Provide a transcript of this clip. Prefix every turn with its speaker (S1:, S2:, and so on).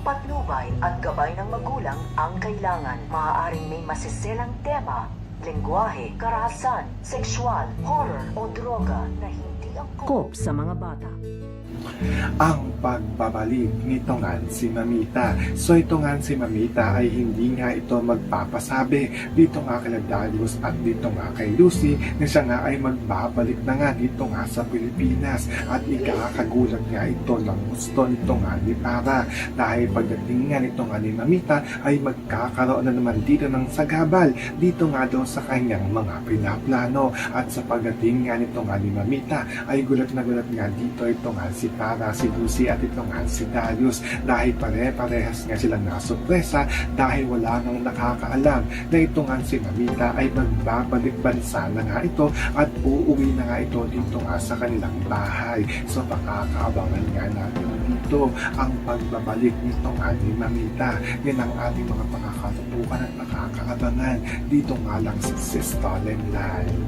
S1: patnubay at gabay ng magulang ang kailangan. Maaaring may masiselang tema, lengguwahe, karahasan, sexual, horror o droga na hindi angkop sa mga bata.
S2: Ang pagbabalik nito nga si Mamita. So ito nga si Mamita ay hindi nga ito magpapasabi dito nga kay Darius at dito nga kay Lucy na siya nga ay magbabalik na nga dito nga sa Pilipinas at ikakagulat nga ito ng gusto nito nga ni Para dahil pagdating nga nito nga ni Mamita ay magkakaroon na naman dito ng sagabal dito nga daw sa kanyang mga pinaplano at sa pagdating nga nito nga ni Mamita ay gulat na gulat nga dito ito nga si Para, si Lucy at ito nga si Darius dahil pare-parehas nga silang nasurpresa dahil wala nang nakakaalam na ito nga si Mamita ay magbabalik bansa na nga ito at uuwi na nga ito dito nga sa kanilang bahay. So pakakaabangan nga natin dito ang pagbabalik nito nga ni Mamita. Yan ang ating mga pakakatutukan at pakakaabangan dito nga lang sa Stolen Live.